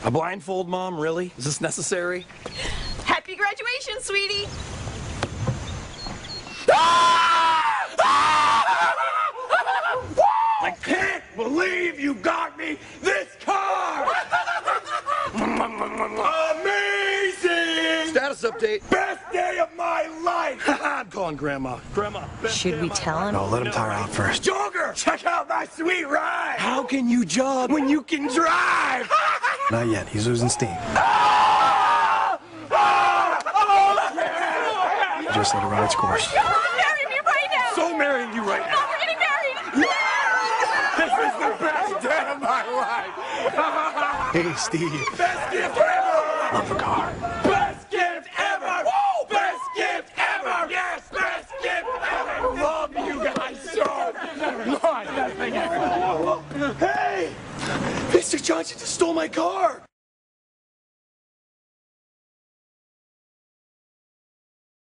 A blindfold, Mom? Really? Is this necessary? Happy graduation, sweetie! I can't believe you got me this car! Amazing! Status update. Best day of my life! I'm calling Grandma. Grandma, Should we tell him? No, let him tire out first. Jogger! Check out my sweet ride! How can you jog when you can drive? Not yet. He's losing steam. Just let it run its course. Marry me right now! So marrying you right now. We're getting married! This is the best day of my life! Hey, Steve. Best gift ever! Love the car. Best gift ever! Woo! Best gift ever! Yes, best gift ever! Love you guys so much! Hey! Mr. Johnson just stole my car!